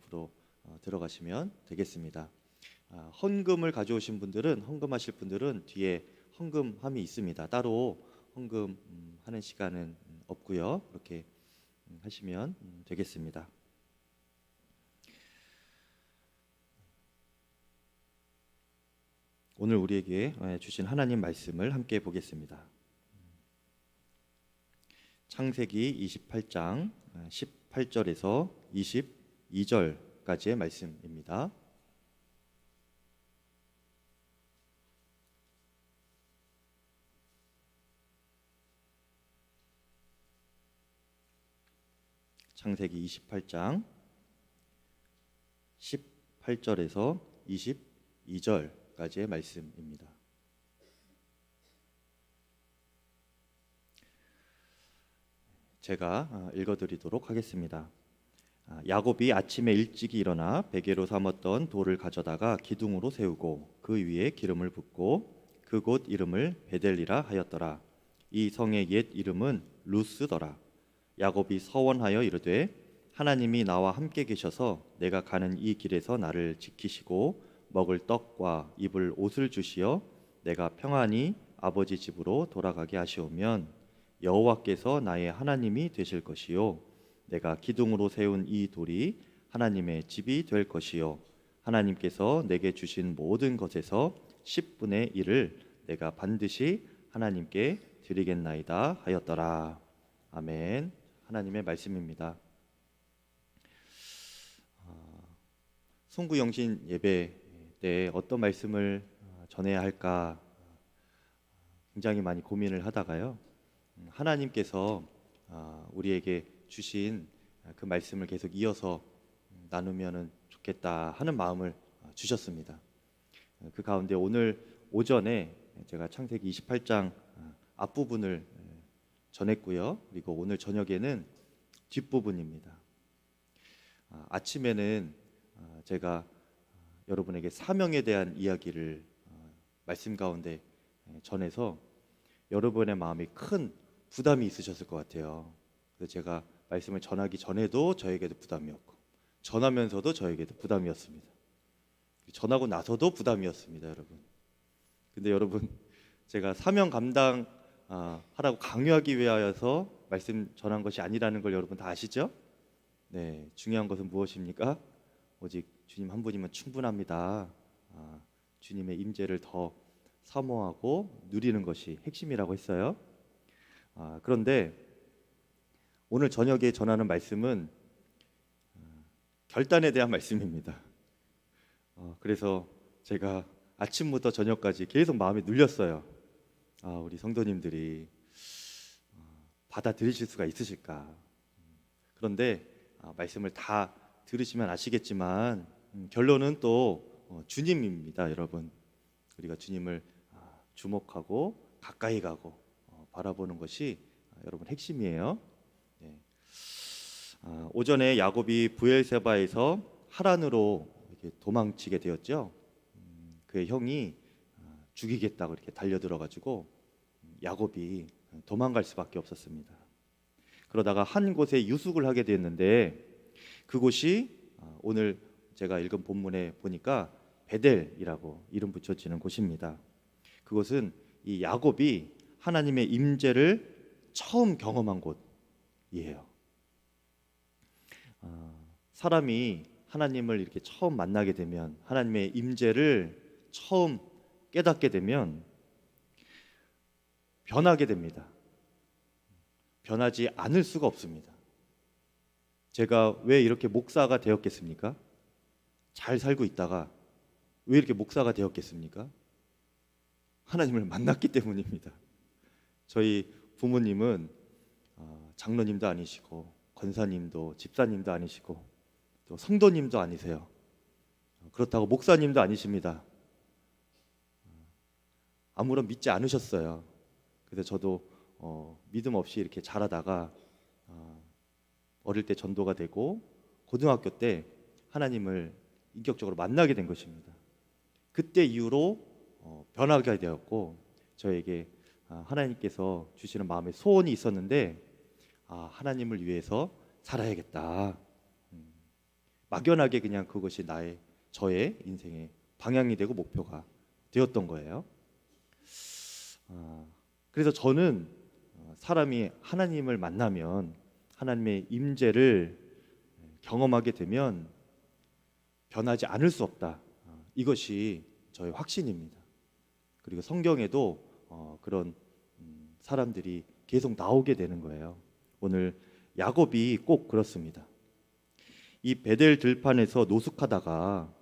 옆으로 들어가시면 되겠습니다. 헌금을 가져오신 분들은, 헌금하실 분들은 뒤에 헌금함이 있습니다. 따로 헌금 하는 시간은 없고요. 그렇게 하시면 되겠습니다. 오늘 우리에게 주신 하나님 말씀을 함께 보겠습니다. 창세기 28장 18절에서 22절까지의 말씀입니다. 창세기 28장 18절에서 22절까지의 말씀입니다. 제가 읽어드리도록 하겠습니다. 야곱이 아침에 일찍이 일어나 베개로 삼았던 돌을 가져다가 기둥으로 세우고 그 위에 기름을 붓고 그곳 이름을 베델이라 하였더라. 이 성의 옛 이름은 루스더라. 야곱이 서원하여 이르되 하나님이 나와 함께 계셔서 내가 가는 이 길에서 나를 지키시고 먹을 떡과 입을 옷을 주시어 내가 평안히 아버지 집으로 돌아가게 하시오면 여호와께서 나의 하나님이 되실 것이요 내가 기둥으로 세운 이 돌이 하나님의 집이 될 것이요 하나님께서 내게 주신 모든 것에서 10분의 1을 내가 반드시 하나님께 드리겠나이다 하였더라. 아멘. 하나님의 말씀입니다. 송구영신 예배 때 어떤 말씀을 전해야 할까 굉장히 많이 고민을 하다가요, 하나님께서 우리에게 주신 그 말씀을 계속 이어서 나누면 좋겠다 하는 마음을 주셨습니다. 그 가운데 오늘 오전에 제가 창세기 28장 앞부분을 전했고요. 그리고 오늘 저녁에는 뒷부분입니다. 아침에는 제가 여러분에게 사명에 대한 이야기를 말씀 가운데 전해서 여러분의 마음이 큰 부담이 있으셨을 것 같아요. 그래서 제가 말씀을 전하기 전에도 저에게도 부담이었고 전하면서도 저에게도 부담이었습니다. 전하고 나서도 부담이었습니다, 여러분. 근데 여러분, 제가 사명 감당 하라고 강요하기 위하여서 말씀 전한 것이 아니라는 걸 여러분 다 아시죠? 네, 중요한 것은 무엇입니까? 오직 주님 한 분이면 충분합니다. 주님의 임재를 더 사모하고 누리는 것이 핵심이라고 했어요. 그런데 오늘 저녁에 전하는 말씀은 결단에 대한 말씀입니다. 그래서 제가 아침부터 저녁까지 계속 마음에 눌렸어요. 우리 성도님들이 받아들이실 수가 있으실까? 그런데 말씀을 다 들으시면 아시겠지만 결론은 또 주님입니다, 여러분. 우리가 주님을 주목하고 가까이 가고 바라보는 것이 여러분 핵심이에요. 네. 오전에 야곱이 브엘세바에서 하란으로 이렇게 도망치게 되었죠. 그의 형이 죽이겠다고 이렇게 달려들어가지고 야곱이 도망갈 수밖에 없었습니다. 그러다가 한 곳에 유숙을 하게 되었는데 그곳이 오늘 제가 읽은 본문에 보니까 베델이라고 이름 붙여지는 곳입니다. 그곳은 이 야곱이 하나님의 임재를 처음 경험한 곳이에요. 사람이 하나님을 이렇게 처음 만나게 되면, 하나님의 임재를 처음 깨닫게 되면 변하게 됩니다. 변하지 않을 수가 없습니다. 제가 왜 이렇게 목사가 되었겠습니까? 잘 살고 있다가 왜 이렇게 목사가 되었겠습니까? 하나님을 만났기 때문입니다. 저희 부모님은 장로님도 아니시고 권사님도 집사님도 아니시고 또 성도님도 아니세요. 그렇다고 목사님도 아니십니다. 아무런 믿지 않으셨어요. 그래서 저도 믿음 없이 이렇게 자라다가 어릴 때 전도가 되고 고등학교 때 하나님을 인격적으로 만나게 된 것입니다. 그때 이후로 변하게 되었고 저에게 하나님께서 주시는 마음의 소원이 있었는데 하나님을 위해서 살아야겠다. 막연하게 그냥 그것이 저의 인생의 방향이 되고 목표가 되었던 거예요. 그래서 저는 사람이 하나님을 만나면 하나님의 임재를 경험하게 되면 변하지 않을 수 없다. 이것이 저의 확신입니다. 그리고 성경에도 그런 사람들이 계속 나오게 되는 거예요. 오늘 야곱이 꼭 그렇습니다. 이 베델 들판에서 노숙하다가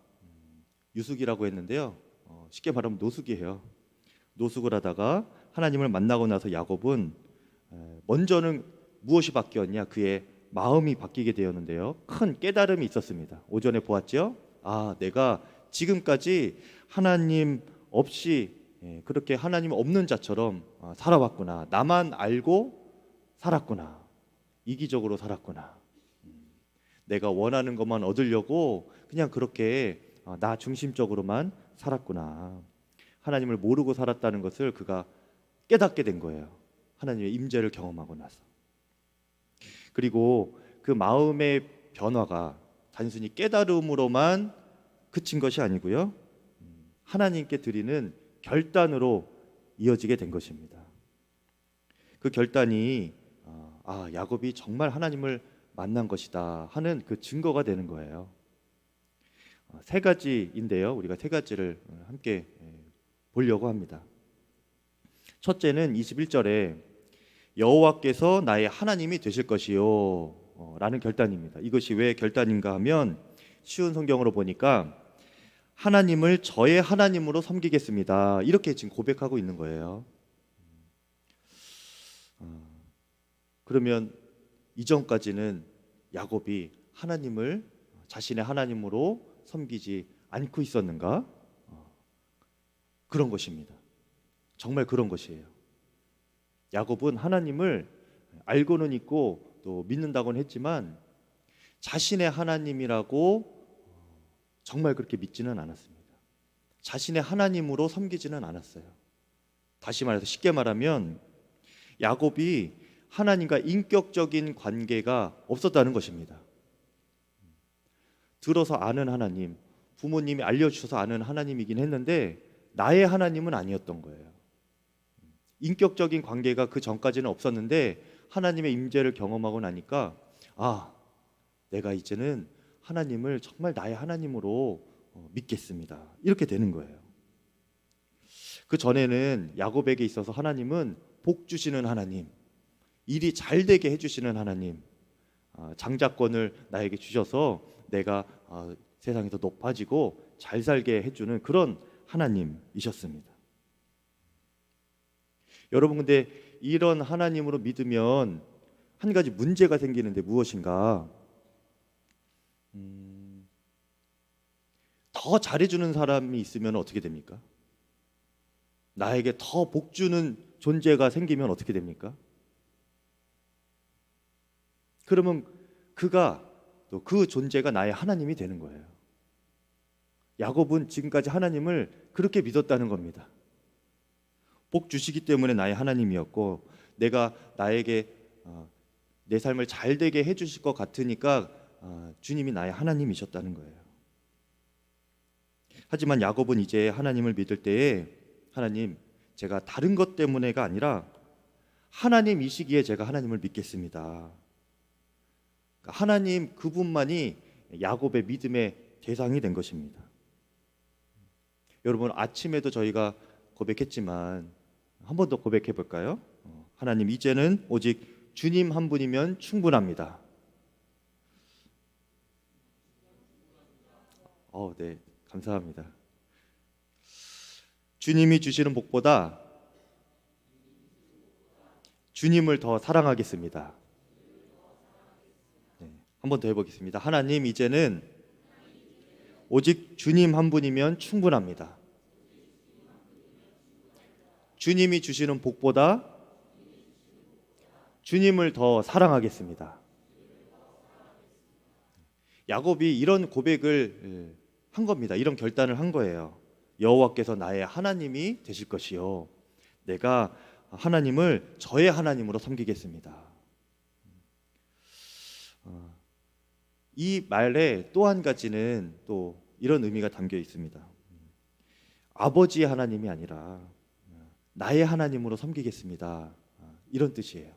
유숙이라고 했는데요. 쉽게 말하면 노숙이에요. 노숙을 하다가 하나님을 만나고 나서 야곱은 먼저는 무엇이 바뀌었냐? 그의 마음이 바뀌게 되었는데요. 큰 깨달음이 있었습니다. 오전에 보았죠? 내가 지금까지 하나님 없이 그렇게 하나님 없는 자처럼 살아왔구나. 나만 알고 살았구나. 이기적으로 살았구나. 내가 원하는 것만 얻으려고 그냥 그렇게 나 중심적으로만 살았구나. 하나님을 모르고 살았다는 것을 그가 깨닫게 된 거예요. 하나님의 임재를 경험하고 나서. 그리고 그 마음의 변화가 단순히 깨달음으로만 그친 것이 아니고요. 하나님께 드리는 결단으로 이어지게 된 것입니다. 그 결단이 야곱이 정말 하나님을 만난 것이다 하는 그 증거가 되는 거예요. 세 가지인데요. 우리가 세 가지를 함께 보려고 합니다. 첫째는 21절에 여호와께서 나의 하나님이 되실 것이요 라는 결단입니다. 이것이 왜 결단인가 하면 쉬운 성경으로 보니까 하나님을 저의 하나님으로 섬기겠습니다. 이렇게 지금 고백하고 있는 거예요. 그러면 이전까지는 야곱이 하나님을 자신의 하나님으로 섬기지 않고 있었는가? 그런 것입니다. 정말 그런 것이에요. 야곱은 하나님을 알고는 있고 또 믿는다고는 했지만 자신의 하나님이라고 정말 그렇게 믿지는 않았습니다. 자신의 하나님으로 섬기지는 않았어요. 다시 말해서 쉽게 말하면 야곱이 하나님과 인격적인 관계가 없었다는 것입니다. 들어서 아는 하나님, 부모님이 알려주셔서 아는 하나님이긴 했는데 나의 하나님은 아니었던 거예요. 인격적인 관계가 그 전까지는 없었는데 하나님의 임재를 경험하고 나니까 내가 이제는 하나님을 정말 나의 하나님으로 믿겠습니다. 이렇게 되는 거예요. 그 전에는 야곱에게 있어서 하나님은 복 주시는 하나님, 일이 잘 되게 해주시는 하나님, 장자권을 나에게 주셔서 내가 세상에서 높아지고 잘 살게 해주는 그런 하나님이셨습니다. 여러분, 근데 이런 하나님으로 믿으면 한 가지 문제가 생기는데 무엇인가? 더 잘해주는 사람이 있으면 어떻게 됩니까? 나에게 더 복 주는 존재가 생기면 어떻게 됩니까? 그러면 그가 또 그 존재가 나의 하나님이 되는 거예요. 야곱은 지금까지 하나님을 그렇게 믿었다는 겁니다. 복 주시기 때문에 나의 하나님이었고 내가 나에게 내 삶을 잘 되게 해주실 것 같으니까 주님이 나의 하나님이셨다는 거예요. 하지만 야곱은 이제 하나님을 믿을 때에 하나님, 제가 다른 것 때문에가 아니라 하나님이시기에 제가 하나님을 믿겠습니다. 하나님 그분만이 야곱의 믿음의 대상이 된 것입니다. 여러분, 아침에도 저희가 고백했지만 한 번 더 고백해 볼까요? 하나님, 이제는 오직 주님 한 분이면 충분합니다. 네, 감사합니다. 주님이 주시는 복보다 주님을 더 사랑하겠습니다. 네, 한 번 더 해보겠습니다. 하나님, 이제는 오직 주님 한 분이면 충분합니다. 주님이 주시는 복보다 주님을 더 사랑하겠습니다. 야곱이 이런 고백을 한 겁니다. 이런 결단을 한 거예요. 여호와께서 나의 하나님이 되실 것이요, 내가 하나님을 저의 하나님으로 섬기겠습니다. 이 말에 또 한 가지는 또 이런 의미가 담겨 있습니다. 아버지의 하나님이 아니라 나의 하나님으로 섬기겠습니다. 이런 뜻이에요.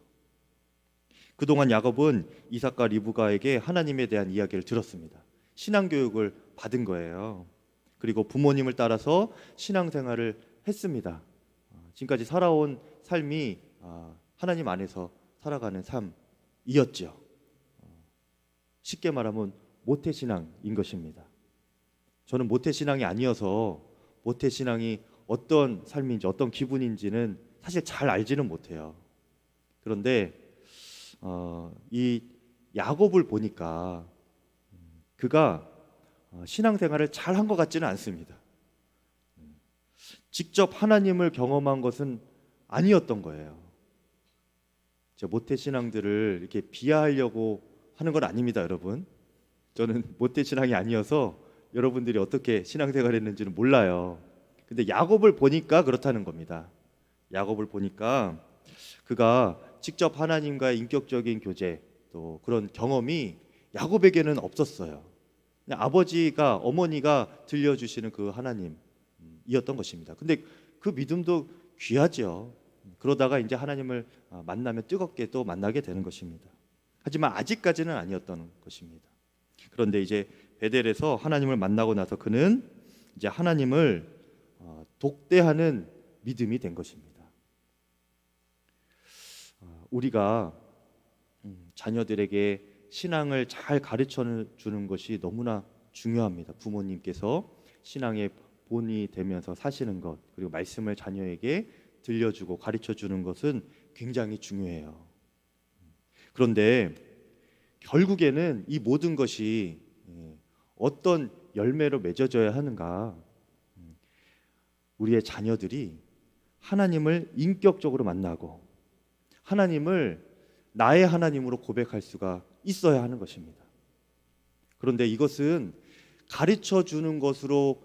그동안 야곱은 이삭과 리브가에게 하나님에 대한 이야기를 들었습니다. 신앙교육을 받은 거예요. 그리고 부모님을 따라서 신앙생활을 했습니다. 지금까지 살아온 삶이 하나님 안에서 살아가는 삶이었죠. 쉽게 말하면 모태신앙인 것입니다. 저는 모태신앙이 아니어서 모태신앙이 어떤 삶인지 어떤 기분인지는 사실 잘 알지는 못해요. 그런데 이 야곱을 보니까 그가 신앙생활을 잘 한 것 같지는 않습니다. 직접 하나님을 경험한 것은 아니었던 거예요. 모태신앙들을 이렇게 비하하려고 하는 건 아닙니다, 여러분. 저는 모태신앙이 아니어서 여러분들이 어떻게 신앙생활을 했는지는 몰라요. 근데 야곱을 보니까 그렇다는 겁니다. 야곱을 보니까 그가 직접 하나님과의 인격적인 교제 또 그런 경험이 야곱에게는 없었어요. 그냥 아버지가 어머니가 들려주시는 그 하나님이었던 것입니다. 근데 그 믿음도 귀하죠. 그러다가 이제 하나님을 만나면 뜨겁게 또 만나게 되는 것입니다. 하지만 아직까지는 아니었던 것입니다. 그런데 이제 베델에서 하나님을 만나고 나서 그는 이제 하나님을 독대하는 믿음이 된 것입니다. 우리가 자녀들에게 신앙을 잘 가르쳐 주는 것이 너무나 중요합니다. 부모님께서 신앙의 본이 되면서 사시는 것, 그리고 말씀을 자녀에게 들려주고 가르쳐 주는 것은 굉장히 중요해요. 그런데 결국에는 이 모든 것이 어떤 열매로 맺어져야 하는가? 우리의 자녀들이 하나님을 인격적으로 만나고 하나님을 나의 하나님으로 고백할 수가 있어야 하는 것입니다. 그런데 이것은 가르쳐 주는 것으로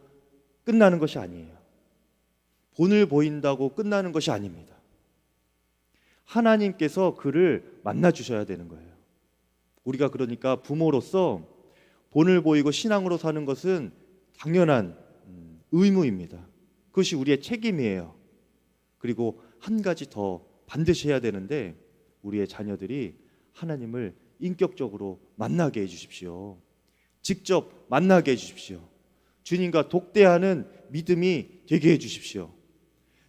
끝나는 것이 아니에요. 본을 보인다고 끝나는 것이 아닙니다. 하나님께서 그를 만나 주셔야 되는 거예요. 우리가 그러니까 부모로서 본을 보이고 신앙으로 사는 것은 당연한 의무입니다. 그것이 우리의 책임이에요. 그리고 한 가지 더 반드시 해야 되는데 우리의 자녀들이 하나님을 인격적으로 만나게 해주십시오. 직접 만나게 해주십시오. 주님과 독대하는 믿음이 되게 해주십시오.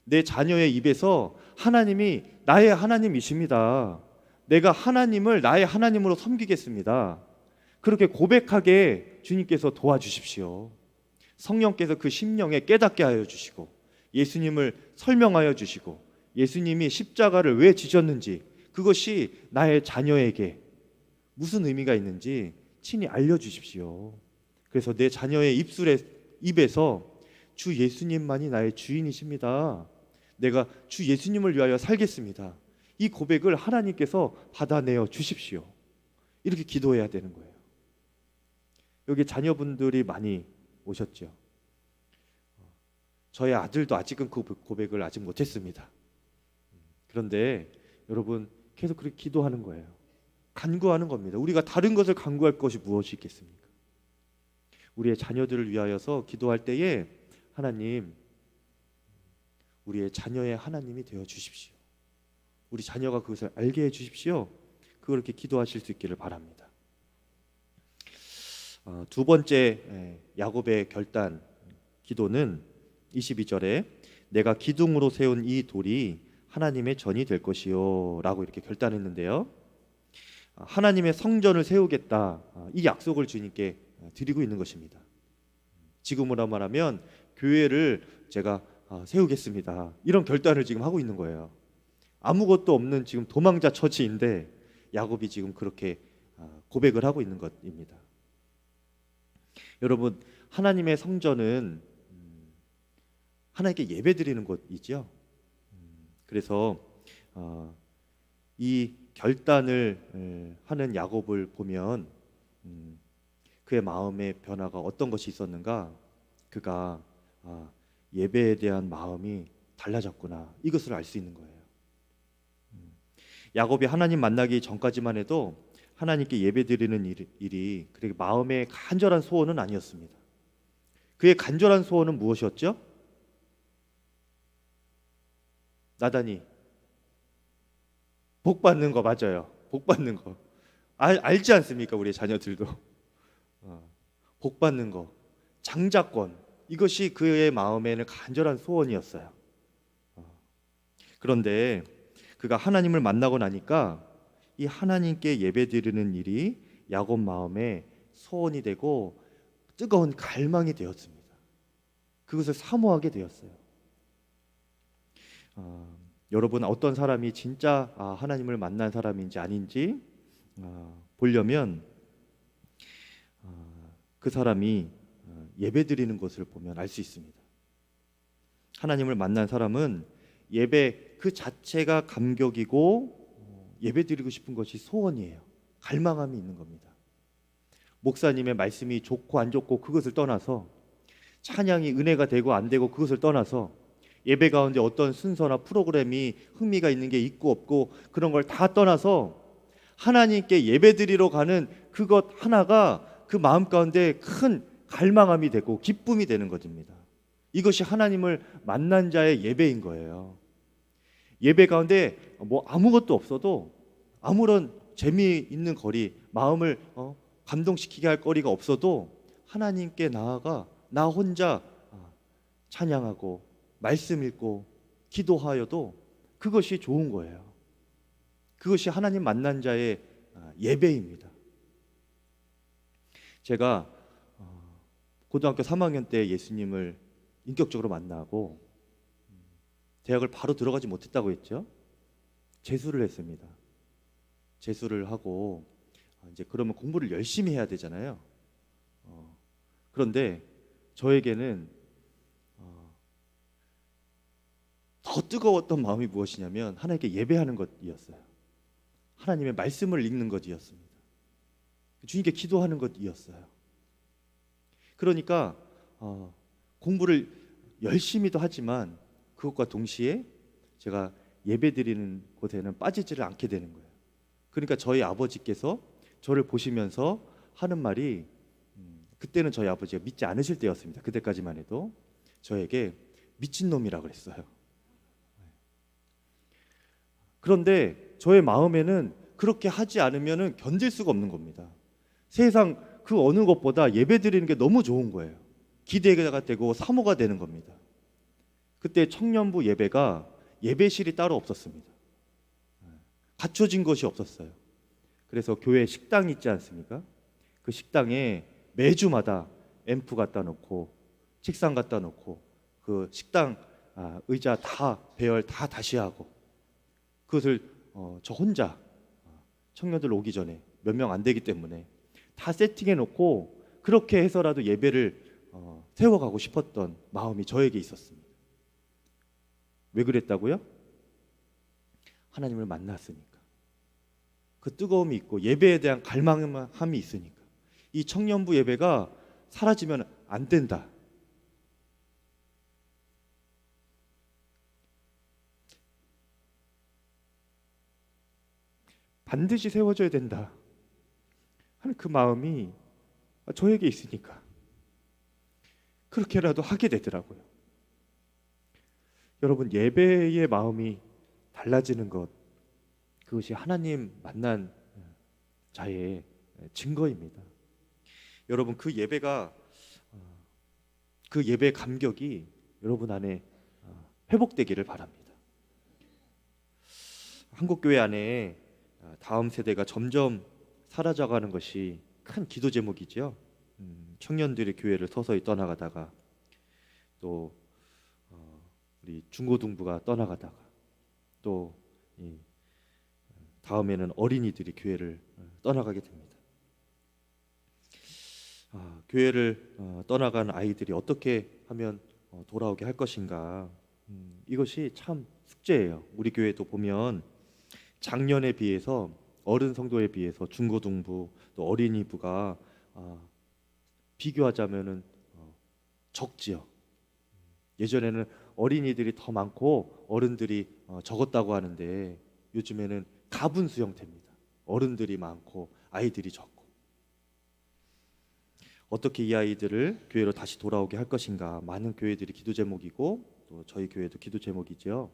내 자녀의 입에서 하나님이 나의 하나님이십니다. 내가 하나님을 나의 하나님으로 섬기겠습니다. 그렇게 고백하게 주님께서 도와주십시오. 성령께서 그 심령에 깨닫게 하여 주시고 예수님을 설명하여 주시고 예수님이 십자가를 왜 지셨는지 그것이 나의 자녀에게 무슨 의미가 있는지 친히 알려주십시오. 그래서 내 자녀의 입에서 주 예수님만이 나의 주인이십니다. 내가 주 예수님을 위하여 살겠습니다. 이 고백을 하나님께서 받아내어 주십시오. 이렇게 기도해야 되는 거예요. 여기 자녀분들이 많이 오셨죠. 저의 아들도 아직은 그 고백을 아직 못했습니다. 그런데 여러분 계속 그렇게 기도하는 거예요. 간구하는 겁니다. 우리가 다른 것을 간구할 것이 무엇이 있겠습니까? 우리의 자녀들을 위하여서 기도할 때에 하나님, 우리의 자녀의 하나님이 되어 주십시오. 우리 자녀가 그것을 알게 해 주십시오. 그렇게 기도하실 수 있기를 바랍니다. 두 번째 야곱의 결단 기도는 22절에 내가 기둥으로 세운 이 돌이 하나님의 전이 될 것이요 라고 이렇게 결단했는데요. 하나님의 성전을 세우겠다, 이 약속을 주님께 드리고 있는 것입니다. 지금으로 말하면 교회를 제가 세우겠습니다, 이런 결단을 지금 하고 있는 거예요. 아무것도 없는 지금 도망자 처지인데 야곱이 지금 그렇게 고백을 하고 있는 것입니다. 여러분, 하나님의 성전은 하나님께 예배드리는 곳이죠. 그래서 이 결단을 하는 야곱을 보면 그의 마음의 변화가 어떤 것이 있었는가? 그가 예배에 대한 마음이 달라졌구나, 이것을 알 수 있는 거예요. 야곱이 하나님 만나기 전까지만 해도 하나님께 예배드리는 일이 그렇게 마음의 간절한 소원은 아니었습니다. 그의 간절한 소원은 무엇이었죠? 나단이 복 받는 거 맞아요. 복 받는 거 알지 않습니까? 우리 자녀들도 복 받는 거, 장자권, 이것이 그의 마음에는 간절한 소원이었어요. 그런데 그가 하나님을 만나고 나니까 이 하나님께 예배드리는 일이 야곱 마음에 소원이 되고 뜨거운 갈망이 되었습니다. 그것을 사모하게 되었어요. 여러분, 어떤 사람이 진짜 하나님을 만난 사람인지 아닌지 보려면 그 사람이 예배드리는 것을 보면 알 수 있습니다. 하나님을 만난 사람은 예배 그 자체가 감격이고 예배드리고 싶은 것이 소원이에요. 갈망함이 있는 겁니다. 목사님의 말씀이 좋고 안 좋고 그것을 떠나서, 찬양이 은혜가 되고 안 되고 그것을 떠나서, 예배 가운데 어떤 순서나 프로그램이 흥미가 있는 게 있고 없고 그런 걸 다 떠나서 하나님께 예배드리러 가는 그것 하나가 그 마음 가운데 큰 갈망함이 되고 기쁨이 되는 것입니다. 이것이 하나님을 만난 자의 예배인 거예요. 예배 가운데 아무것도 없어도, 아무런 재미있는 거리, 마음을 감동시키게 할 거리가 없어도 하나님께 나아가 나 혼자 찬양하고 말씀 읽고 기도하여도 그것이 좋은 거예요. 그것이 하나님 만난 자의 예배입니다. 제가 고등학교 3학년 때 예수님을 인격적으로 만나고 대학을 바로 들어가지 못했다고 했죠. 재수를 했습니다. 재수를 하고 이제 그러면 공부를 열심히 해야 되잖아요. 그런데 저에게는 더 뜨거웠던 마음이 무엇이냐면 하나님께 예배하는 것이었어요. 하나님의 말씀을 읽는 것이었습니다. 주님께 기도하는 것이었어요. 그러니까 공부를 열심히도 하지만 그것과 동시에 제가 예배드리는 곳에는 빠지지를 않게 되는 거예요. 그러니까 저희 아버지께서 저를 보시면서 하는 말이, 그때는 저희 아버지가 믿지 않으실 때였습니다. 그때까지만 해도 저에게 미친놈이라고 그랬어요. 그런데 저의 마음에는 그렇게 하지 않으면 견딜 수가 없는 겁니다. 세상 그 어느 것보다 예배드리는 게 너무 좋은 거예요. 기대가 되고 사모가 되는 겁니다. 그때 청년부 예배가 예배실이 따로 없었습니다. 갖춰진 것이 없었어요. 그래서 교회 식당이 있지 않습니까? 그 식당에 매주마다 앰프 갖다 놓고 책상 갖다 놓고 그 식당 의자 다 배열 다 다시 하고, 그것을 저 혼자 청년들 오기 전에 몇 명 안 되기 때문에 다 세팅해 놓고 그렇게 해서라도 예배를 세워가고 싶었던 마음이 저에게 있었습니다. 왜 그랬다고요? 하나님을 만났으니까. 그 뜨거움이 있고 예배에 대한 갈망함이 있으니까. 이 청년부 예배가 사라지면 안 된다. 반드시 세워져야 된다 하는 그 마음이 저에게 있으니까 그렇게라도 하게 되더라고요. 여러분, 예배의 마음이 달라지는 것, 그것이 하나님 만난 자의 증거입니다. 여러분, 그 예배가, 그 예배 감격이 여러분 안에 회복되기를 바랍니다. 한국교회 안에 다음 세대가 점점 사라져가는 것이 큰 기도 제목이죠. 청년들이 교회를 서서히 떠나가다가, 또 우리 중고등부가 떠나가다가, 또 다음에는 어린이들이 교회를 떠나가게 됩니다. 교회를 떠나간 아이들이 어떻게 하면 돌아오게 할 것인가, 이것이 참 숙제예요. 우리 교회도 보면 작년에 비해서, 어른 성도에 비해서 중고등부 또 어린이부가 비교하자면은 적지요. 예전에는 어린이들이 더 많고 어른들이 적었다고 하는데 요즘에는 가분수 형태입니다. 어른들이 많고 아이들이 적고, 어떻게 이 아이들을 교회로 다시 돌아오게 할 것인가, 많은 교회들이 기도 제목이고 또 저희 교회도 기도 제목이죠.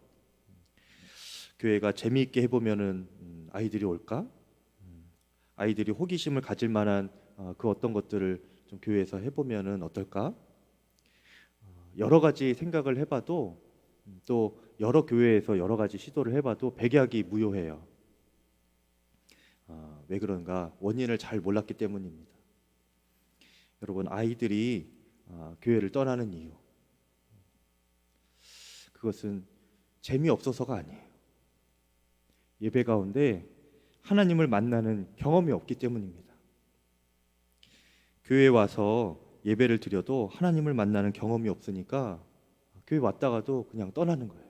교회가 재미있게 해보면은 아이들이 올까? 아이들이 호기심을 가질 만한 그 어떤 것들을 좀 교회에서 해보면은 어떨까? 여러 가지 생각을 해봐도 또 여러 교회에서 여러 가지 시도를 해봐도 백약이 무효해요. 왜 그런가? 원인을 잘 몰랐기 때문입니다. 여러분, 아이들이 교회를 떠나는 이유, 그것은 재미없어서가 아니에요. 예배 가운데 하나님을 만나는 경험이 없기 때문입니다. 교회에 와서 예배를 드려도 하나님을 만나는 경험이 없으니까 교회 왔다가도 그냥 떠나는 거예요.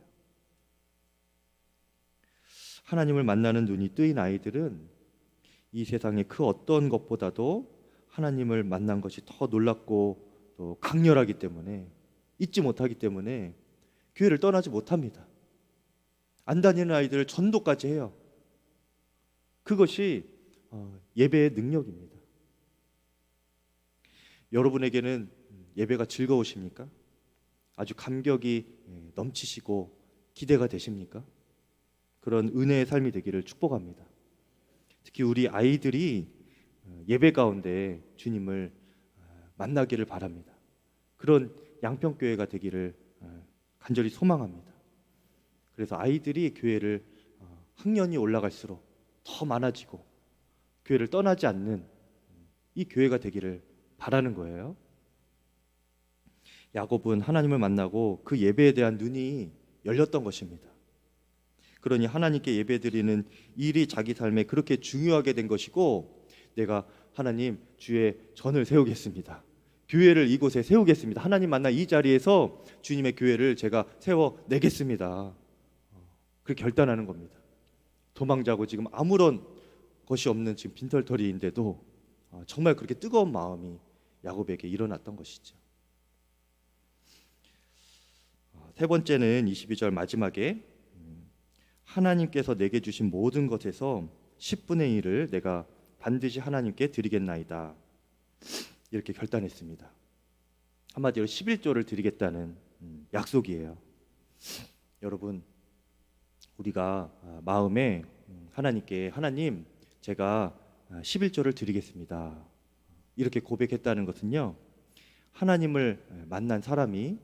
하나님을 만나는 눈이 뜨인 아이들은 이 세상의 그 어떤 것보다도 하나님을 만난 것이 더 놀랍고 또 강렬하기 때문에, 잊지 못하기 때문에 교회를 떠나지 못합니다. 안 다니는 아이들을 전도까지 해요. 그것이 예배의 능력입니다. 여러분에게는 예배가 즐거우십니까? 아주 감격이 넘치시고 기대가 되십니까? 그런 은혜의 삶이 되기를 축복합니다. 특히 우리 아이들이 예배 가운데 주님을 만나기를 바랍니다. 그런 양평교회가 되기를 간절히 소망합니다. 그래서 아이들이 교회를 학년이 올라갈수록 더 많아지고 교회를 떠나지 않는 이 교회가 되기를 바라는 거예요. 야곱은 하나님을 만나고 그 예배에 대한 눈이 열렸던 것입니다. 그러니 하나님께 예배드리는 일이 자기 삶에 그렇게 중요하게 된 것이고, 내가 하나님 주의 전을 세우겠습니다, 교회를 이곳에 세우겠습니다, 하나님 만나 이 자리에서 주님의 교회를 제가 세워내겠습니다, 그렇게 결단하는 겁니다. 도망자고 지금 아무런 것이 없는 지금 빈털터리인데도 정말 그렇게 뜨거운 마음이 야곱에게 일어났던 것이죠. 세 번째는 22절 마지막에 하나님께서 내게 주신 모든 것에서 10분의 1을 내가 반드시 하나님께 드리겠나이다, 이렇게 결단했습니다. 한마디로 11조를 드리겠다는 약속이에요. 여러분, 우리가 마음에 하나님께, 하나님 제가 11조를 드리겠습니다, 이렇게 고백했다는 것은요, 하나님을 만난 사람이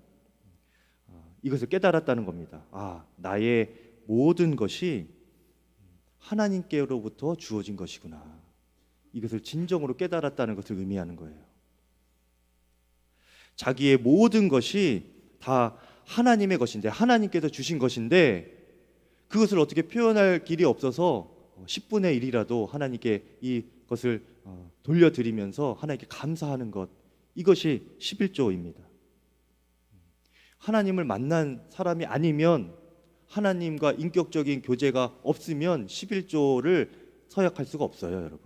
이것을 깨달았다는 겁니다. 나의 모든 것이 하나님께로부터 주어진 것이구나, 이것을 진정으로 깨달았다는 것을 의미하는 거예요. 자기의 모든 것이 다 하나님의 것인데, 하나님께서 주신 것인데, 그것을 어떻게 표현할 길이 없어서 10분의 1이라도 하나님께 이것을 돌려드리면서 하나님께 감사하는 것, 이것이 11조입니다. 하나님을 만난 사람이 아니면, 하나님과 인격적인 교제가 없으면 11조를 서약할 수가 없어요.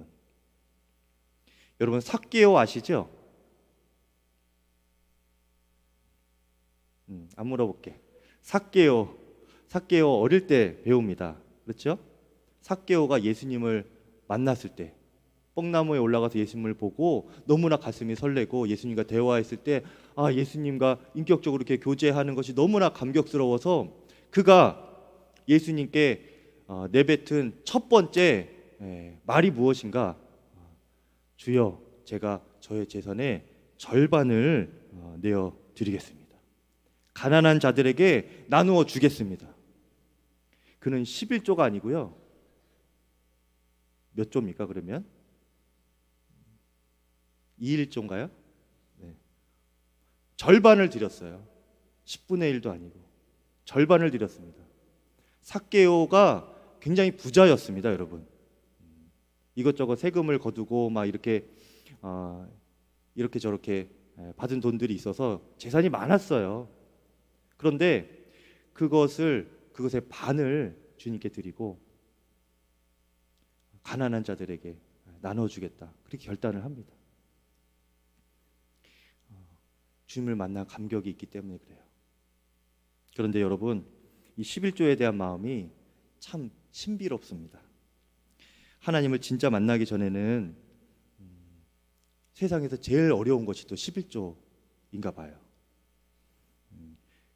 여러분 삭개오 아시죠? 안 물어볼게. 삭개오 어릴 때 배웁니다. 그렇죠? 삭개오가 예수님을 만났을 때, 뽕나무에 올라가서 예수님을 보고 너무나 가슴이 설레고 예수님과 대화했을 때, 예수님과 인격적으로 이렇게 교제하는 것이 너무나 감격스러워서 그가 예수님께 내뱉은 첫 번째 말이 무엇인가? 주여, 제가 저의 재산의 절반을 내어 드리겠습니다. 가난한 자들에게 나누어 주겠습니다. 그는 11조가 아니고요, 몇 조입니까 그러면? 2일조인가요? 네. 절반을 드렸어요. 10분의 1도 아니고 절반을 드렸습니다. 삭개오가 굉장히 부자였습니다, 여러분. 이것저것 세금을 거두고 막 이렇게 저렇게 받은 돈들이 있어서 재산이 많았어요. 그런데 그것의 반을 주님께 드리고 가난한 자들에게 나눠주겠다, 그렇게 결단을 합니다. 주님을 만난 감격이 있기 때문에 그래요. 그런데 여러분, 이 11조에 대한 마음이 참 신비롭습니다. 하나님을 진짜 만나기 전에는 세상에서 제일 어려운 것이 또 11조인가 봐요.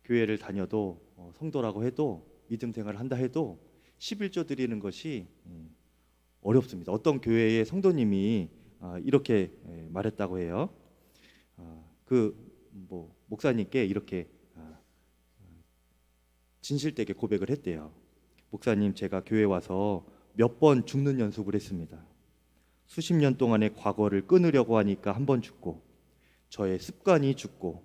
교회를 다녀도 성도라고 해도 믿음 생활을 한다 해도 11조 드리는 것이 어렵습니다. 어떤 교회의 성도님이 이렇게 말했다고 해요. 목사님께 이렇게 진실되게 고백을 했대요. 목사님, 제가 교회 와서 몇 번 죽는 연습을 했습니다. 수십 년 동안의 과거를 끊으려고 하니까 한 번 죽고, 저의 습관이 죽고,